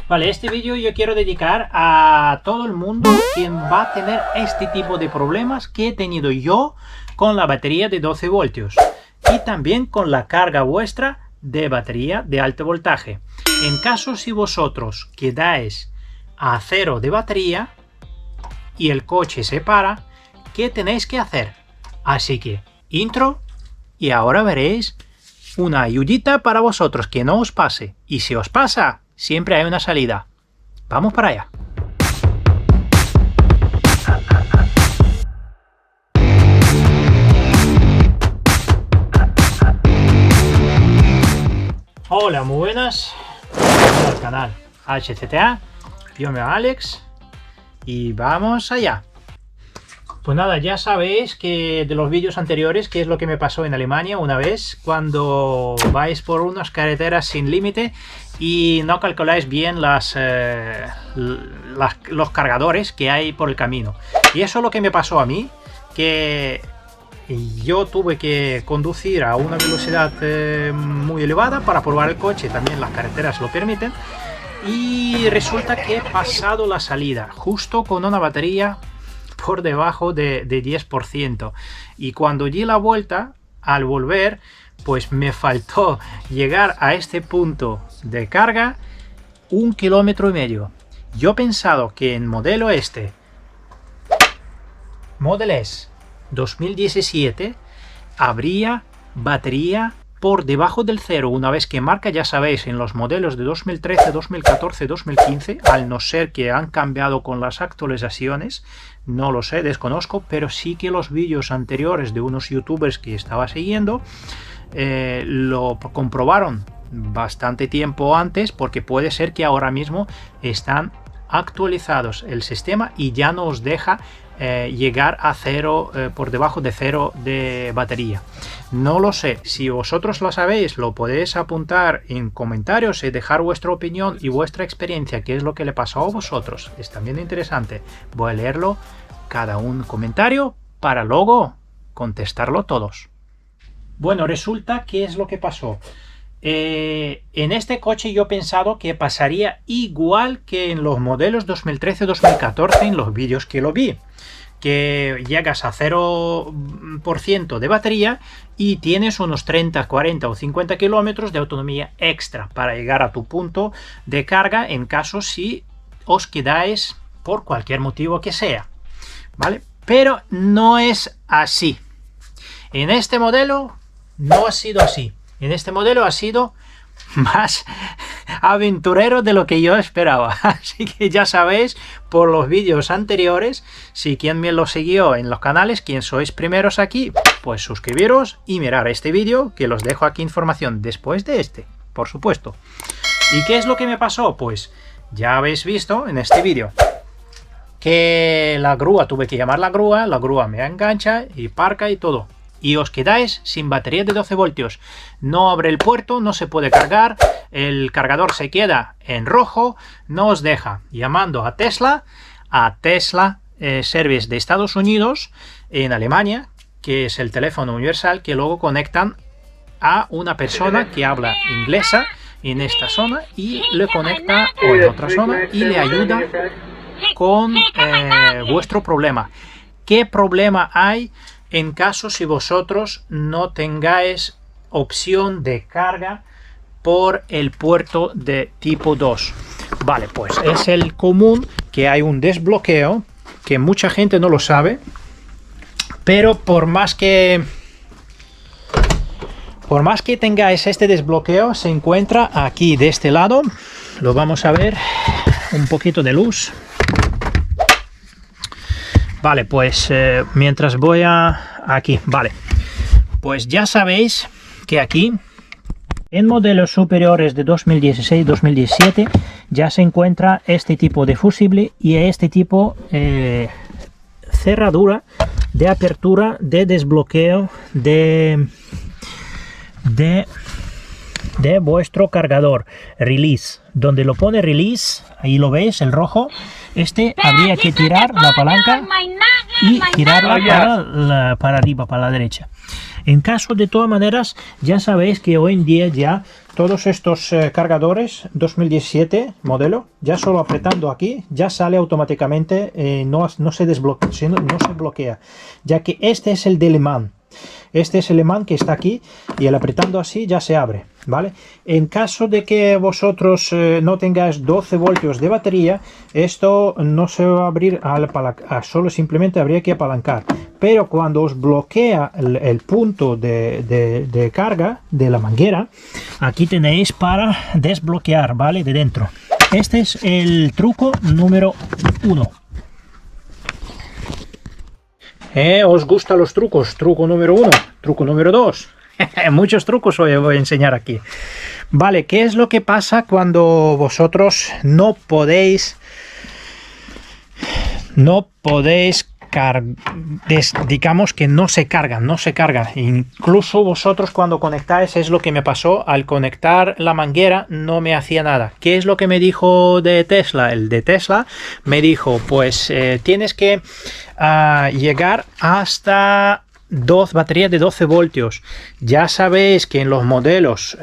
Vale, este vídeo yo quiero dedicar a todo el mundo quien va a tener este tipo de problemas que he tenido yo con la batería de 12 voltios y también con la carga vuestra de batería de alto voltaje. En caso si vosotros quedáis a cero de batería y el coche se para, ¿qué tenéis que hacer? Así que intro y ahora veréis una ayudita para vosotros que no os pase, y si os pasa siempre hay una salida. Vamos para allá. Hola, muy buenas. Bienvenidos al canal HCTA. Yo me llamo Alex y vamos allá. Pues nada, ya sabéis que de los vídeos anteriores qué es lo que me pasó en Alemania una vez cuando vais por unas carreteras sin límite y no calculáis bien los cargadores que hay por el camino. Y eso es lo que me pasó a mí, que yo tuve que conducir a una velocidad muy elevada para probar el coche, también las carreteras lo permiten, y resulta que he pasado la salida justo con una batería por debajo de 10%, y cuando di la vuelta al volver pues me faltó llegar a este punto de carga 1,5 kilómetros. Yo he pensado que en modelo Model S 2017 habría batería por debajo del cero una vez que marca, ya sabéis, en los modelos de 2013, 2014, 2015, al no ser que han cambiado con las actualizaciones, no lo sé, desconozco, pero sí que los vídeos anteriores de unos youtubers que estaba siguiendo lo comprobaron bastante tiempo antes, porque puede ser que ahora mismo están actualizados el sistema y ya no os deja llegar a cero, por debajo de cero de batería. No lo sé, si vosotros lo sabéis lo podéis apuntar en comentarios y dejar vuestra opinión y vuestra experiencia, qué es lo que le pasó a vosotros. Es también interesante, voy a leerlo cada un comentario para luego contestarlo todos. Bueno, resulta que es lo que pasó. En este coche yo he pensado que pasaría igual que en los modelos 2013-2014 en los vídeos que lo vi, que llegas a 0% de batería y tienes unos 30, 40 o 50 kilómetros de autonomía extra para llegar a tu punto de carga en caso si os quedáis por cualquier motivo que sea, ¿vale? Pero no es así. En este modelo no ha sido así. En este modelo ha sido más aventurero de lo que yo esperaba. Así que ya sabéis por los vídeos anteriores, si quien me lo siguió en los canales, quien sois primeros aquí, pues suscribiros y mirar este vídeo, que los dejo aquí información después de este, por supuesto. ¿Y qué es lo que me pasó? Pues ya habéis visto en este vídeo que la grúa, tuve que llamar la grúa me engancha y parca y todo. Y os quedáis sin batería de 12 voltios. No abre el puerto, no se puede cargar, el cargador se queda en rojo, no os deja. Llamando a Tesla Service de Estados Unidos, en Alemania, que es el teléfono universal que luego conectan a una persona que habla inglesa en esta zona y le conecta o en otra zona y le ayuda con vuestro problema. ¿Qué problema hay en caso si vosotros no tengáis opción de carga por el puerto de tipo 2? Vale, pues es el común que hay un desbloqueo, que mucha gente no lo sabe, pero por más que tengáis este desbloqueo, se encuentra aquí de este lado. Lo vamos a ver, un poquito de luz. Vale, pues mientras voy aquí, vale, pues ya sabéis que aquí en modelos superiores de 2016-2017 ya se encuentra este tipo de fusible y este tipo cerradura de apertura de desbloqueo de vuestro cargador, release, donde lo pone release, ahí lo veis, el rojo. Habría que tirar la palanca y girarla para arriba, para la derecha. En caso de todas maneras, ya sabéis que hoy en día ya todos estos cargadores 2017 modelo, ya solo apretando aquí, ya sale automáticamente, no se desbloquea, no se bloquea, ya que este es el del imán. Este es el imán que está aquí y el apretando así ya se abre, ¿vale? En caso de que vosotros no tengáis 12 voltios de batería, esto no se va a abrir solo simplemente habría que apalancar. Pero cuando os bloquea el punto de carga de la manguera, aquí tenéis para desbloquear, ¿vale? De dentro. Este es el truco número 1. ¿Os gustan los trucos? Truco número 1, truco número 2. Muchos trucos hoy voy a enseñar aquí. Vale, ¿qué es lo que pasa cuando vosotros no podéis digamos que no se cargan? Incluso vosotros cuando conectáis, es lo que me pasó al conectar la manguera, no me hacía nada. ¿Qué es lo que me dijo de Tesla? El de Tesla me dijo, pues tienes que llegar hasta baterías de 12 voltios. Ya sabéis que en los modelos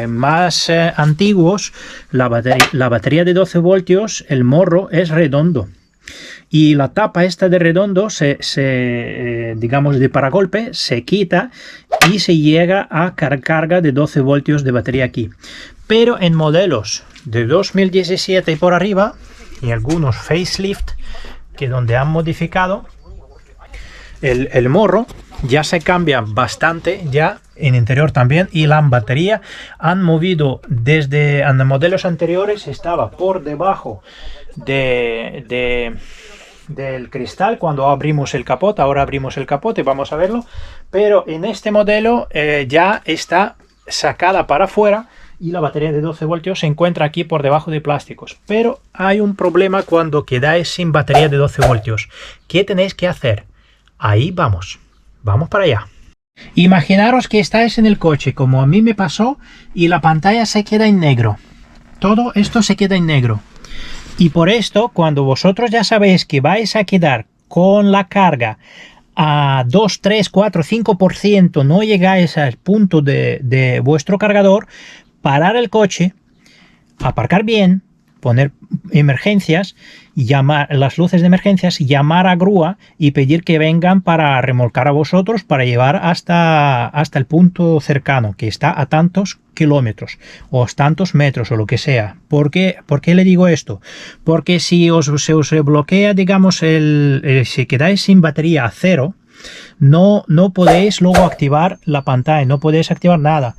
más antiguos la batería de 12 voltios, el morro es redondo. Y la tapa esta de redondo, digamos de paragolpe, se quita y se llega a carga de 12 voltios de batería aquí. Pero en modelos de 2017 y por arriba, y algunos facelift, que donde han modificado el morro, ya se cambia bastante, ya en interior también, y la batería han movido desde en modelos anteriores, estaba por debajo del cristal cuando abrimos el capot. Ahora abrimos el capot y vamos a verlo, pero en este modelo ya está sacada para afuera y la batería de 12 voltios se encuentra aquí por debajo de plásticos. Pero hay un problema cuando quedáis sin batería de 12 voltios. ¿Qué tenéis que hacer? Ahí vamos para allá. Imaginaros que estáis en el coche como a mí me pasó y la pantalla se queda en negro. Todo esto se queda en negro. Y por esto, cuando vosotros ya sabéis que vais a quedar con la carga a 2, 3, 4, 5%, no llegáis al punto de vuestro cargador, parar el coche, aparcar bien, poner emergencias, llamar las luces de emergencias, llamar a grúa y pedir que vengan para remolcar a vosotros, para llevar hasta el punto cercano, que está a tantos kilómetros o tantos metros o lo que sea. ¿Por qué le digo esto? Porque si se os bloquea, digamos, si quedáis sin batería a cero, no podéis luego activar la pantalla, no podéis activar nada.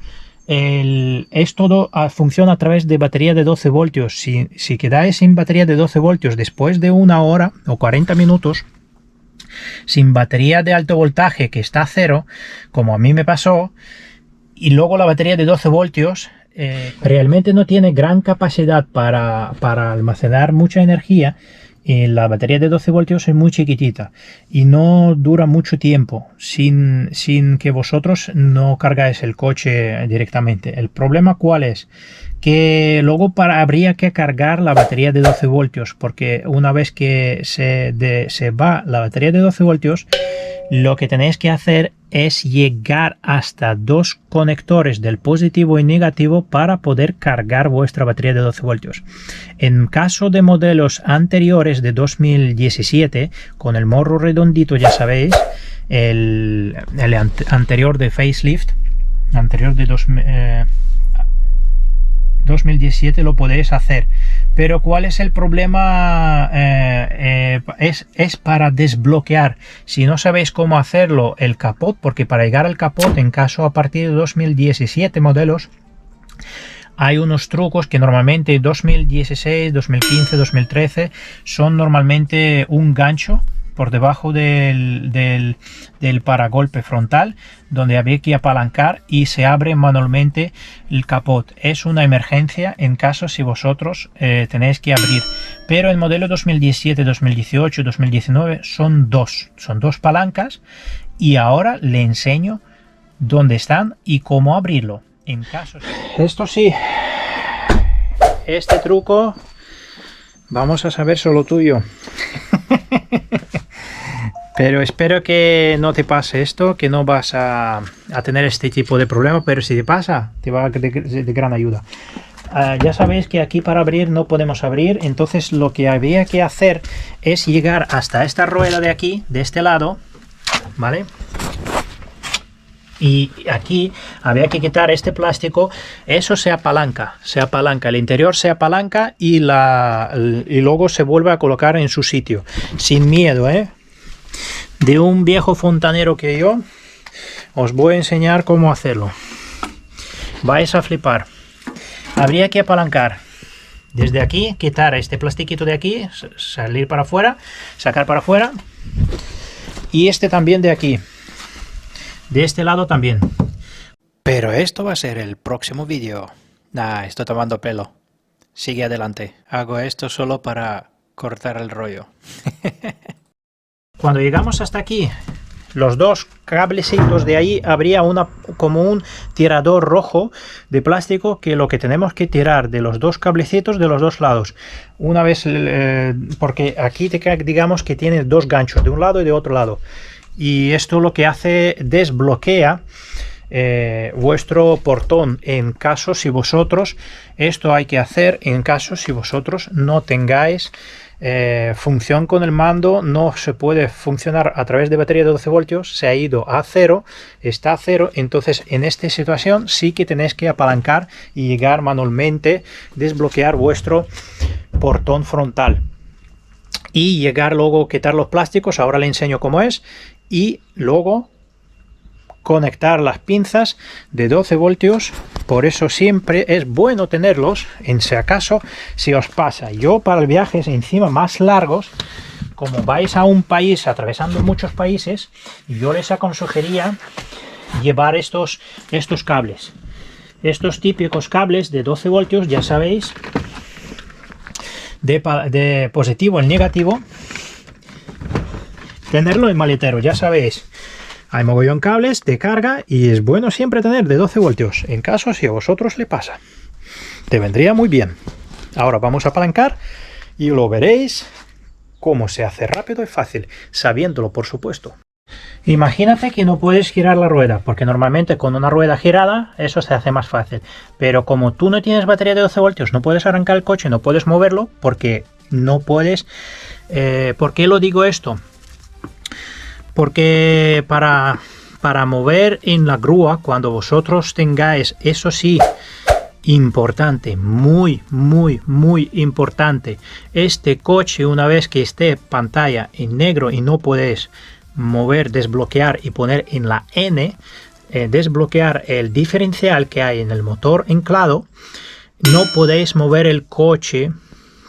Todo funciona a través de batería de 12 voltios. Si quedáis sin batería de 12 voltios después de 1 hora o 40 minutos, sin batería de alto voltaje que está a cero, como a mí me pasó, y luego la batería de 12 voltios realmente no tiene gran capacidad para almacenar mucha energía. La batería de 12 voltios es muy chiquitita y no dura mucho tiempo sin que vosotros no cargáis el coche directamente. ¿El problema cuál es? Que luego habría que cargar la batería de 12 voltios, porque una vez que se va la batería de 12 voltios, lo que tenéis que hacer es llegar hasta 2 conectores del positivo y negativo para poder cargar vuestra batería de 12 voltios. En caso de modelos anteriores de 2017, con el morro redondito, ya sabéis, el anterior de facelift, anterior de 2017 lo podéis hacer. Pero ¿cuál es el problema? Es para desbloquear. Si no sabéis cómo hacerlo, el capot, porque para llegar al capot, en caso a partir de 2017 modelos, hay unos trucos que normalmente 2016, 2015, 2013 son normalmente un gancho por debajo del paragolpe frontal, donde había que apalancar y se abre manualmente el capot. Es una emergencia en caso si vosotros tenéis que abrir. Pero el modelo 2017, 2018, 2019 son dos palancas, y ahora le enseño dónde están y cómo abrirlo. En caso... Esto sí, este truco vamos a saber solo tú y yo. Pero espero que no te pase esto, que no vas a tener este tipo de problema, pero si te pasa, te va a de gran ayuda. Ya sabéis que aquí para abrir no podemos abrir, entonces lo que había que hacer es llegar hasta esta rueda de aquí, de este lado, ¿vale? Y aquí había que quitar este plástico, eso se apalanca, el interior se apalanca y luego se vuelve a colocar en su sitio, sin miedo, ¿eh? De un viejo fontanero que yo, os voy a enseñar cómo hacerlo. Vais a flipar. Habría que apalancar desde aquí, quitar este plastiquito de aquí, salir para afuera, sacar para afuera, y este también de aquí. De este lado también. Pero esto va a ser el próximo vídeo. Nah, estoy tomando pelo. Sigue adelante. Hago esto solo para cortar el rollo. Cuando llegamos hasta aquí, los dos cablecitos de ahí, habría como un tirador rojo de plástico, que lo que tenemos que tirar de los dos cablecitos de los dos lados. Una vez, porque aquí digamos que tiene dos ganchos, de un lado y de otro lado. Y esto lo que hace, desbloquea vuestro portón en caso si vosotros, esto hay que hacer en caso si vosotros no tengáis función con el mando, no se puede funcionar a través de batería de 12 voltios, se ha ido a cero, está a cero, entonces en esta situación sí que tenéis que apalancar y llegar manualmente, desbloquear vuestro portón frontal. Y llegar luego a quitar los plásticos, ahora le enseño cómo es, y luego conectar las pinzas de 12 voltios. Por eso siempre es bueno tenerlos, en si acaso si os pasa. Yo para viajes encima más largos, como vais a un país atravesando muchos países, yo les aconsejaría llevar estos cables, estos típicos cables de 12 voltios, ya sabéis, de positivo en negativo, tenerlo en maletero, ya sabéis. Hay mogollón cables de carga y es bueno siempre tener de 12 voltios, en caso si a vosotros le pasa. Te vendría muy bien. Ahora vamos a apalancar y lo veréis cómo se hace rápido y fácil, sabiéndolo por supuesto. Imagínate que no puedes girar la rueda, porque normalmente con una rueda girada eso se hace más fácil. Pero como tú no tienes batería de 12 voltios, no puedes arrancar el coche, no puedes moverlo, porque no puedes... ¿Por qué lo digo esto? Porque para mover en la grúa, cuando vosotros tengáis, eso sí, importante, muy importante, este coche, una vez que esté pantalla en negro y no podéis mover, desbloquear y poner en la N, desbloquear el diferencial que hay en el motor anclado, no podéis mover el coche,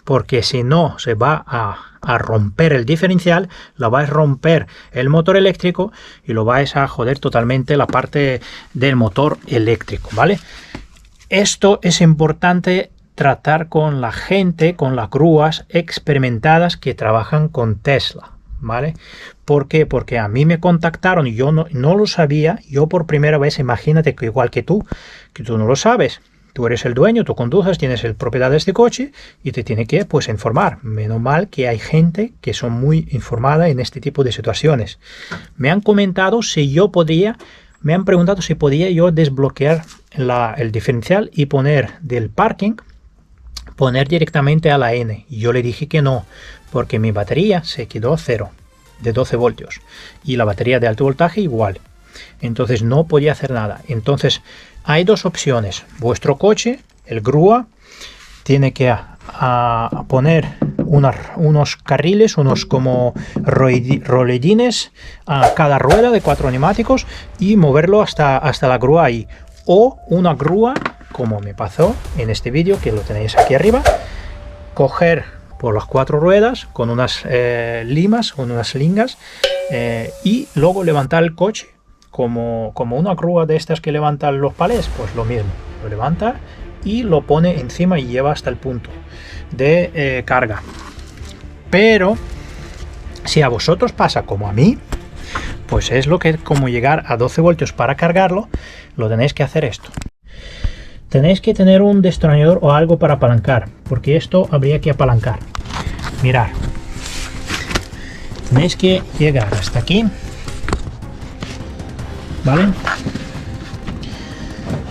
porque si no se va a romper el diferencial, lo vais a romper el motor eléctrico y lo vais a joder totalmente la parte del motor eléctrico, ¿vale? Esto es importante tratar con la gente, con las grúas experimentadas que trabajan con Tesla, ¿vale? ¿Por qué? Porque a mí me contactaron y yo no lo sabía, yo por primera vez, imagínate que igual que tú no lo sabes. Tú eres el dueño, tú conduces, tienes el propiedad de este coche y te tiene que, pues, informar. Menos mal que hay gente que son muy informada en este tipo de situaciones. Me han comentado si yo podía, me han preguntado si podía yo desbloquear el diferencial y poner del parking, poner directamente a la N. Y yo le dije que no, porque mi batería se quedó a cero, de 12 voltios. Y la batería de alto voltaje igual. Entonces no podía hacer nada. Entonces hay dos opciones. Vuestro coche, el grúa, tiene que poner unos carriles, unos como roledines a cada rueda de 4 neumáticos y moverlo hasta la grúa ahí. O una grúa, como me pasó en este vídeo, que lo tenéis aquí arriba, coger por las 4 ruedas con unas limas, con unas lingas, y luego levantar el coche como una grúa de estas que levantan los palés, pues lo mismo, lo levanta y lo pone encima y lleva hasta el punto de carga. Pero si a vosotros pasa como a mí, pues es como llegar a 12 voltios para cargarlo, lo tenéis que hacer esto. Tenéis que tener un destornillador o algo para apalancar, porque esto habría que apalancar. Mirad, tenéis que llegar hasta aquí, ¿vale?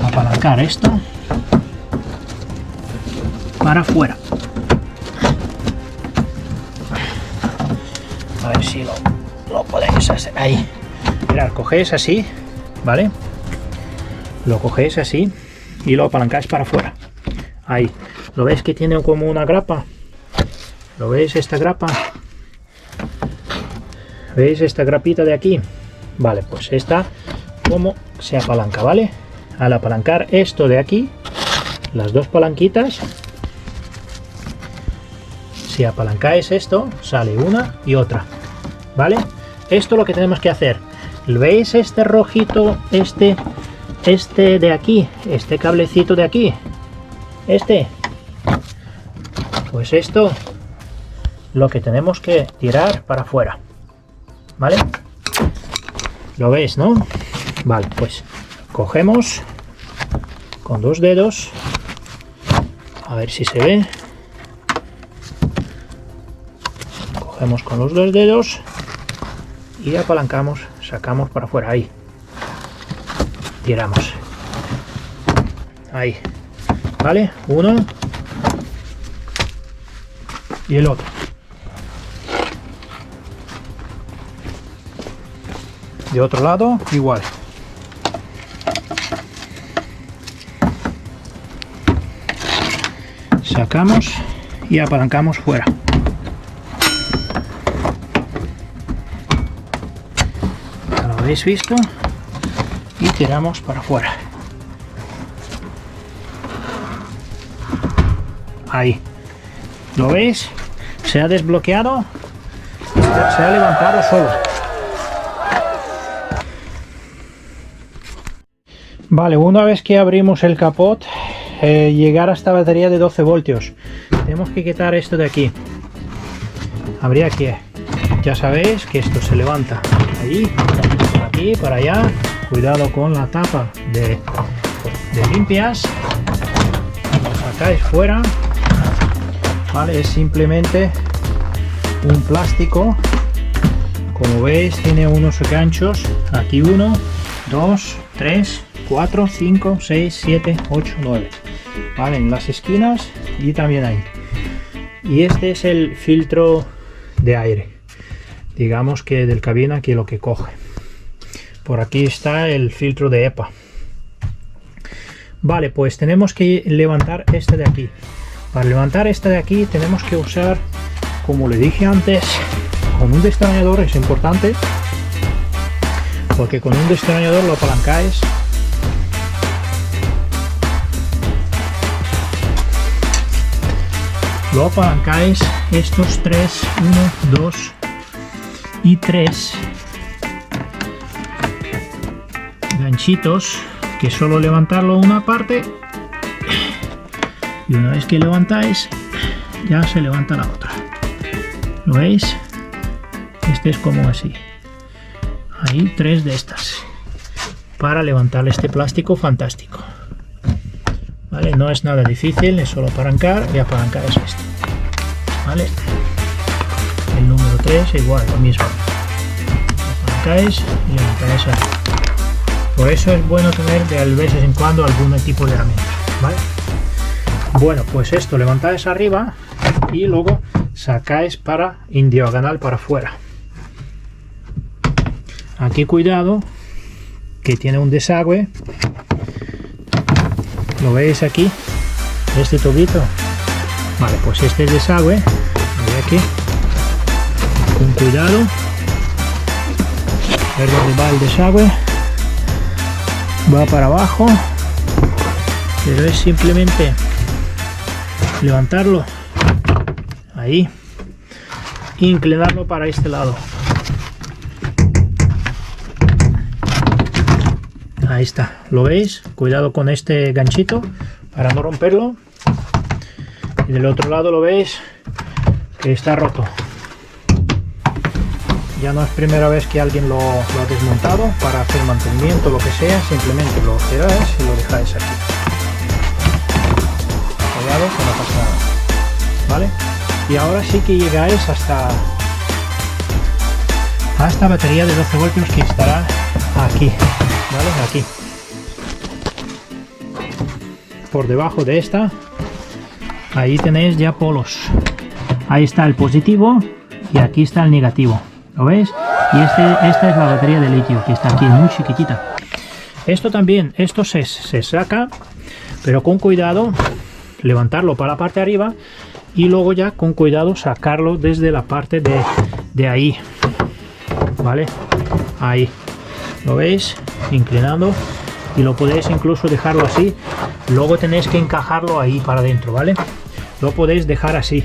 Apalancar esto para afuera. A ver si lo podéis hacer. Ahí. Mirad, cogéis así, ¿vale? Lo cogéis así y lo apalancáis para afuera. Ahí. ¿Lo veis que tiene como una grapa? ¿Lo veis esta grapa? ¿Veis esta grapita de aquí? Vale, pues esta como se apalanca, ¿vale? Al apalancar esto de aquí, las dos palanquitas, si apalancáis esto, sale una y otra, ¿vale? Esto es lo que tenemos que hacer. ¿Veis este rojito, este de aquí, este cablecito de aquí? Pues esto lo que tenemos que tirar para afuera, ¿vale? ¿Lo veis, no? Vale, pues cogemos con dos dedos, a ver si se ve. Cogemos con los dos dedos y apalancamos, sacamos para afuera, ahí. Tiramos. Ahí. ¿Vale? Uno y el otro. De otro lado, igual. Sacamos y apalancamos fuera. Ya lo habéis visto. Y tiramos para afuera. Ahí. ¿Lo veis? Se ha desbloqueado. Se ha levantado solo. Vale, una vez que abrimos el capot, llegar a esta batería de 12 voltios. Tenemos que quitar esto de aquí. Habría que, ya sabéis que esto se levanta ahí, por aquí, para allá. Cuidado con la tapa de limpias. Lo sacáis fuera. Vale, es simplemente un plástico. Como veis, tiene unos ganchos. Aquí 1, 2, 3, 4, 5, 6, 7, 8, 9. Vale, en las esquinas y también ahí. Y este es el filtro de aire, digamos que del cabina, que lo que coge. Por aquí está el filtro de EPA. Vale, pues tenemos que levantar este de aquí. Para levantar este de aquí tenemos que usar, como le dije antes, con un destornillador. Es importante, porque con un destornillador lo apalancáis. Lo apalancáis estos tres, 1, 2 y 3 ganchitos, que solo levantarlo una parte, y una vez que levantáis ya se levanta la otra. ¿Lo veis? Este es como así. Hay 3 de estas para levantar este plástico fantástico. Vale, no es nada difícil, es solo apalancar, y apalancar es esto. Vale, el número 3 igual, lo mismo. Apalancáis y levantáis ahí. Por eso es bueno tener de vez en cuando algún tipo de herramienta, ¿vale? Bueno, pues esto levantáis arriba y luego sacáis para en diagonal para afuera. Aquí cuidado, que tiene un desagüe. ¿Lo veis aquí? Este tubito. Vale, pues este desagüe, de aquí, con cuidado. Ver dónde va el desagüe. Va para abajo, pero es simplemente levantarlo ahí, inclinarlo para este lado. Ahí está, ¿lo veis? Cuidado con este ganchito para no romperlo. Y del otro lado lo veis que está roto. Ya no es primera vez que alguien lo ha desmontado para hacer mantenimiento, lo que sea. Simplemente lo cerráis y lo dejáis aquí. Cuidado que no pasa nada. ¿Vale? Y ahora sí que llegáis hasta a esta batería de 12 voltios que estará aquí, ¿vale? Aquí. Por debajo de esta, ahí tenéis ya polos. Ahí está el positivo y aquí está el negativo. ¿Lo veis? Y esta es la batería de litio que está aquí, muy chiquitita. Esto también, esto se saca, pero con cuidado, levantarlo para la parte de arriba y luego ya con cuidado sacarlo desde la parte de ahí, ¿vale? Ahí, ¿lo veis? Inclinando, y lo podéis incluso dejarlo así, luego tenéis que encajarlo ahí para adentro, ¿vale? Lo podéis dejar así,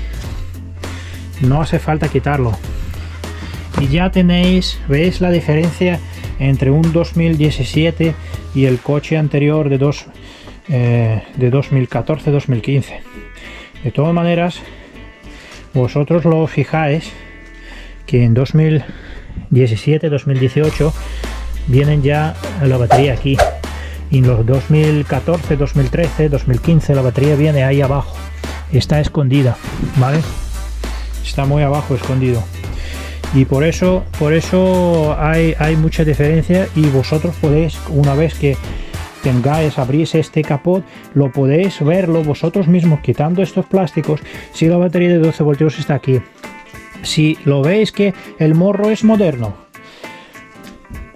no hace falta quitarlo. Y ya tenéis, ¿veis la diferencia entre un 2017 y el coche anterior de 2014-2015? De todas maneras, vosotros lo fijáis que en 2017-2018 vienen ya la batería aquí, y en los 2014, 2013, 2015 la batería viene ahí abajo, está escondida, ¿vale? Está muy abajo, escondido. Y por eso hay mucha diferencia, y vosotros podéis, una vez que abrís este capot, lo podéis verlo vosotros mismos quitando estos plásticos, si la batería de 12 voltios está aquí. Si lo veis que el morro es moderno,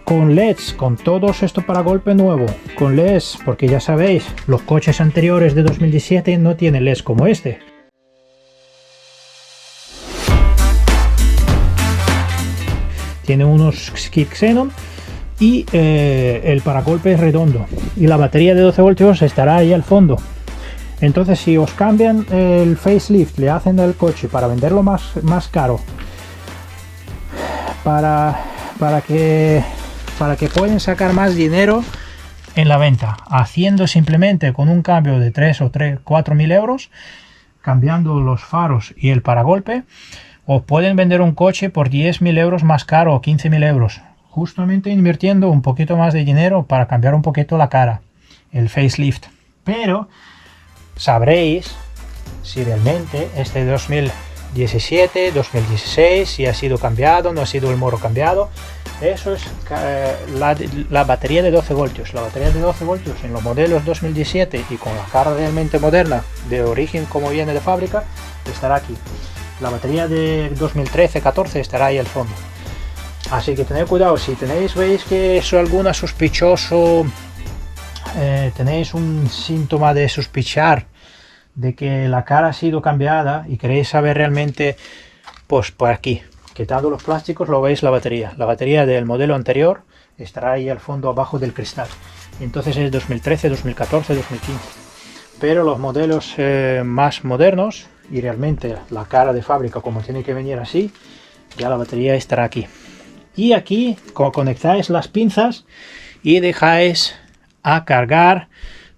con LEDs, con todos esto para golpe nuevo, con LEDs, porque ya sabéis, los coches anteriores de 2017 no tienen LEDs como este. Tiene unos skip xenon y el paragolpe es redondo, y la batería de 12 voltios estará ahí al fondo. Entonces, si os cambian el facelift, le hacen el coche para venderlo más caro, para que puedan sacar más dinero en la venta, haciendo simplemente con un cambio de 4.000 euros, cambiando los faros y el paragolpe, os pueden vender un coche por 10.000 euros más caro o 15.000 euros, justamente invirtiendo un poquito más de dinero para cambiar un poquito la cara, el facelift. Pero sabréis si realmente este 2017, 2016, si ha sido cambiado, no ha sido el morro cambiado. Eso es la batería de 12 voltios. La batería de 12 voltios en los modelos 2017 y con la cara realmente moderna, de origen como viene de fábrica, estará aquí. La batería de 2013-14 estará ahí al fondo. Así que tened cuidado, si veis que es alguna sospechoso, tenéis un síntoma de sospechar de que la cara ha sido cambiada y queréis saber realmente, pues por aquí, quitando los plásticos, lo veis la batería. La batería del modelo anterior estará ahí al fondo, abajo del cristal. Entonces es 2013, 2014, 2015. Pero los modelos más modernos, y realmente la cara de fábrica como tiene que venir así, ya la batería estará aquí. Y aquí conectáis las pinzas y dejáis a cargar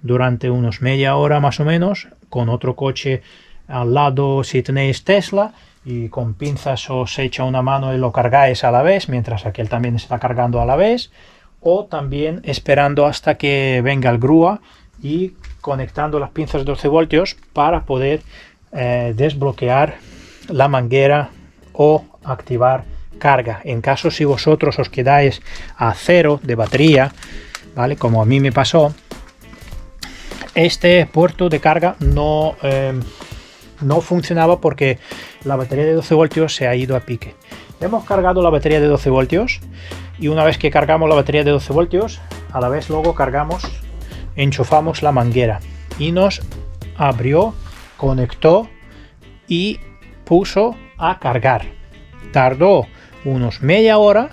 durante unos media hora más o menos, con otro coche al lado si tenéis Tesla, y con pinzas os echa una mano y lo cargáis a la vez, mientras aquel también está cargando a la vez, o también esperando hasta que venga el grúa y conectando las pinzas de 12 voltios para poder desbloquear la manguera o activar carga. En caso si vosotros os quedáis a cero de batería, ¿vale? Como a mí me pasó, este puerto de carga no funcionaba porque la batería de 12 voltios se ha ido a pique. Hemos cargado la batería de 12 voltios y una vez que cargamos la batería de 12 voltios, a la vez luego enchufamos la manguera y nos abrió, conectó y puso a cargar. Tardó unos media hora,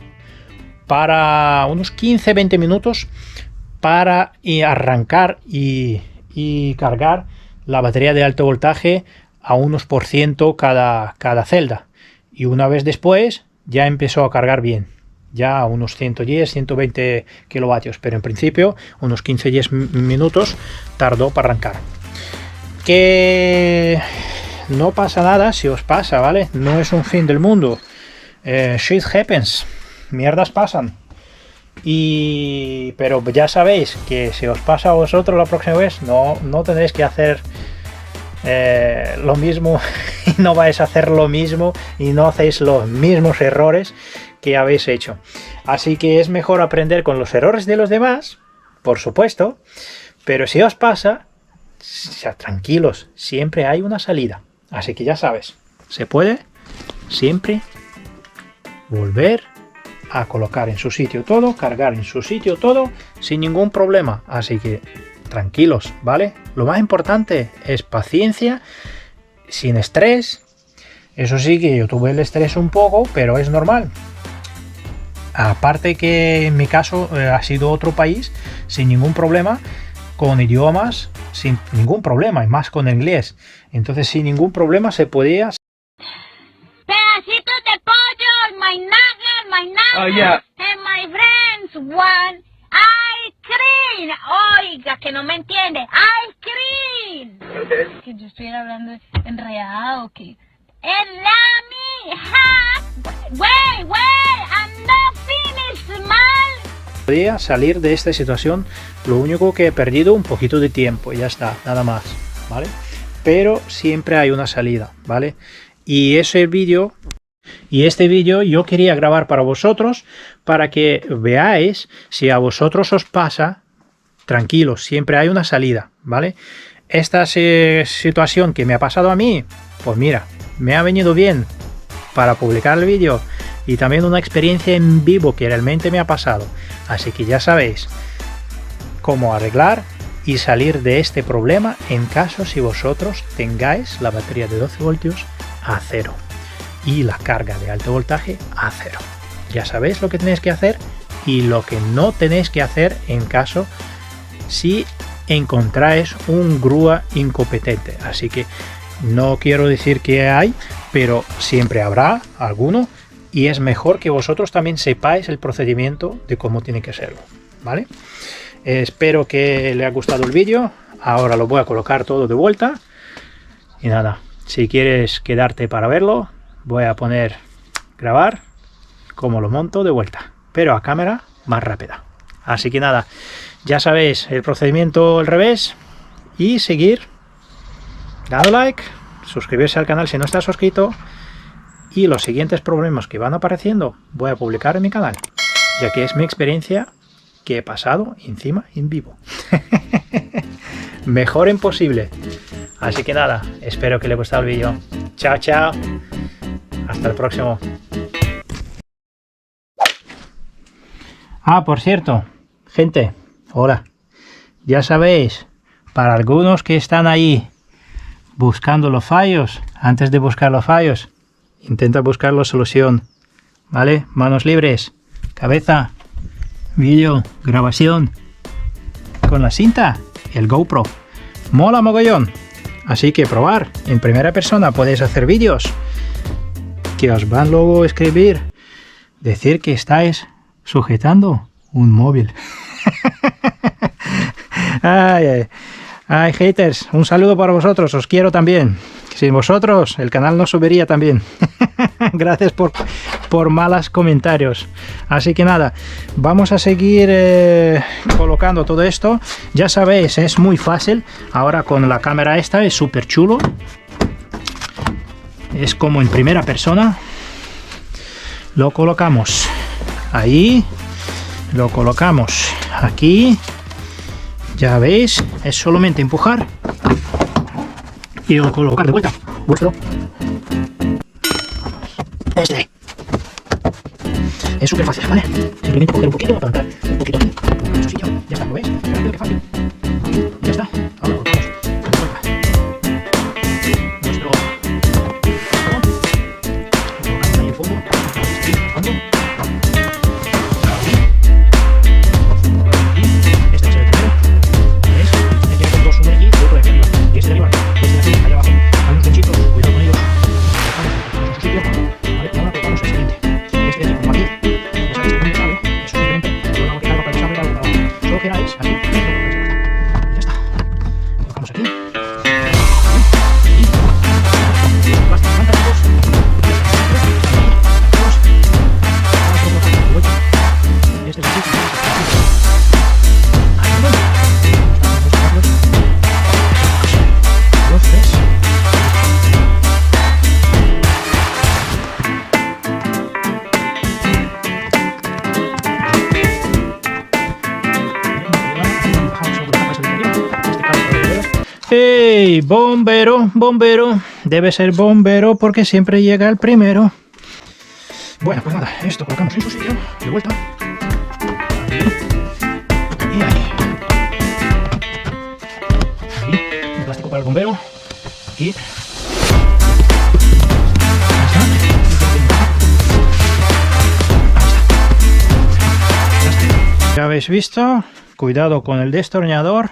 para unos 15-20 minutos, para arrancar y cargar la batería de alto voltaje a unos % cada celda, y una vez después ya empezó a cargar bien, ya a unos 110-120 kilovatios, pero en principio unos 15-10 minutos tardó para arrancar. Que no pasa nada si os pasa, ¿vale? No es un fin del mundo. Shit happens, mierdas pasan. Pero ya sabéis que si os pasa a vosotros la próxima vez, no tendréis que hacer lo mismo, y no vais a hacer lo mismo y no hacéis los mismos errores que habéis hecho. Así que es mejor aprender con los errores de los demás, por supuesto, pero si os pasa, tranquilos, siempre hay una salida. Así que ya sabes, se puede siempre volver a colocar en su sitio todo, cargar en su sitio todo, sin ningún problema. Así que tranquilos, ¿vale? Lo más importante es paciencia, sin estrés. Eso sí que yo tuve el estrés un poco, pero es normal. Aparte que en mi caso ha sido otro país, sin ningún problema, con idiomas, sin ningún problema, y más con el inglés. Entonces sin ningún problema se podía... Pedacitos de pollo, my nuggets, Oh, yeah. and my friends want ice cream. Oiga, que no me entiende, ice cream. Okay. Que yo estuviera hablando enredado, que... El lami, wait, I'm not finished, mal. Podía salir de esta situación, lo único que he perdido un poquito de tiempo, ya está, nada más, ¿vale? Pero siempre hay una salida, ¿vale? Y este vídeo yo quería grabar para vosotros, para que veáis si a vosotros os pasa, tranquilos, siempre hay una salida, ¿vale? Esta situación que me ha pasado a mí, pues mira, me ha venido bien para publicar el vídeo y también una experiencia en vivo que realmente me ha pasado. Así que ya sabéis cómo arreglar y salir de este problema en caso si vosotros tengáis la batería de 12 voltios a cero y la carga de alto voltaje a cero. Ya sabéis lo que tenéis que hacer y lo que no tenéis que hacer en caso si encontráis un grúa incompetente. Así que no quiero decir que hay, pero siempre habrá alguno y es mejor que vosotros también sepáis el procedimiento de cómo tiene que serlo, ¿vale? Espero que le haya gustado el vídeo. Ahora lo voy a colocar todo de vuelta y nada, si quieres quedarte para verlo, voy a poner grabar como lo monto de vuelta, pero a cámara más rápida. Así que nada, ya sabéis el procedimiento al revés y seguir dando like, suscribirse al canal si no estás suscrito y los siguientes problemas que van apareciendo voy a publicar en mi canal, ya que es mi experiencia que he pasado encima en vivo. Mejor imposible. Así que nada, espero que le haya gustado el vídeo. Chao, chao. Hasta el próximo. Ah, por cierto, gente, hola. Ya sabéis, para algunos que están ahí buscando los fallos, antes de buscar los fallos, intenta buscar la solución, ¿vale? Manos libres, cabeza, vídeo, grabación, con la cinta, el GoPro, mola mogollón, así que probar, en primera persona podéis hacer vídeos, que os van luego a escribir, decir que estáis sujetando un móvil. Ay, haters, un saludo para vosotros, os quiero también. Sin vosotros el canal no subiría también. Gracias por malos comentarios. Así que nada, vamos a seguir colocando todo esto. Ya sabéis, es muy fácil. Ahora con la cámara esta es súper chulo. Es como en primera persona. Lo colocamos ahí. Lo colocamos aquí. Ya veis, es solamente empujar y lo colocar de vuelta vuestro este. Es súper fácil, ¿vale? Simplemente coger un poquito, apuntar un poquito aquí, en su sitio, ya está, ¿lo veis? Qué fácil. Ya está, ahora lo colocamos de vuelta. Nuestro lo colocamos ahí en fondo, fondo. Así, Bombero, bombero. Debe ser bombero porque siempre llega el primero. Bueno, pues nada, esto colocamos en su sitio. De vuelta. Y ahí. Ahí. Un plástico para el bombero. Aquí. Ya habéis visto, cuidado con el destornillador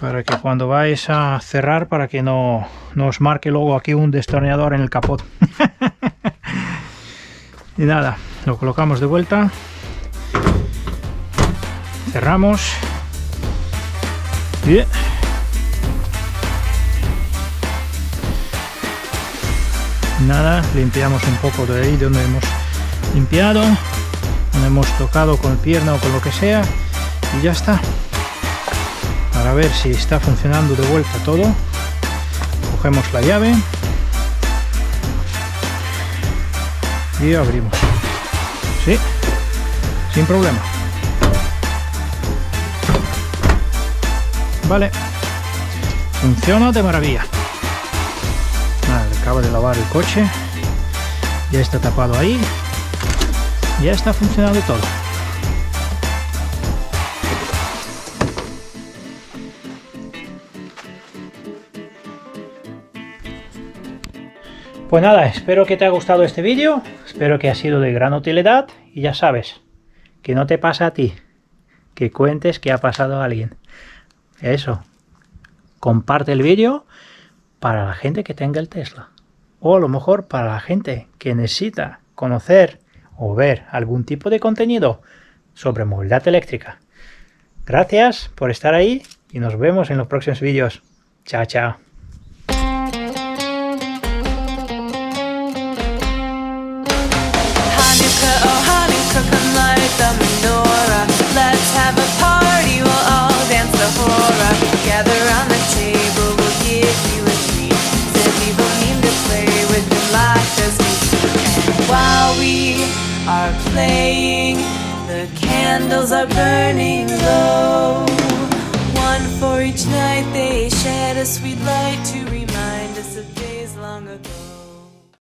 para que cuando vais a cerrar, para que no os marque luego aquí un destornillador en el capot. Y nada, lo colocamos de vuelta, cerramos y nada, limpiamos un poco de ahí donde hemos limpiado, donde hemos tocado con pierna o con lo que sea, y ya está. Para ver si está funcionando de vuelta todo, cogemos la llave y abrimos. Sí, sin problema. Vale, funciona de maravilla. Nada, le acabo de lavar el coche, ya está tapado ahí, ya está funcionando todo. Pues nada, espero que te haya gustado este vídeo, espero que haya sido de gran utilidad, y ya sabes, que no te pasa a ti, que cuentes que ha pasado a alguien. Eso, comparte el vídeo para la gente que tenga el Tesla, o a lo mejor para la gente que necesita conocer o ver algún tipo de contenido sobre movilidad eléctrica. Gracias por estar ahí y nos vemos en los próximos vídeos. Chao, chao. The menorah. Let's have a party, we'll all dance the hora. Gather around the table, we'll give you a treat. Say people mean to play with them like this. And while we are playing, the candles are burning low. One for each night they shed a sweet light to remind us of days long ago.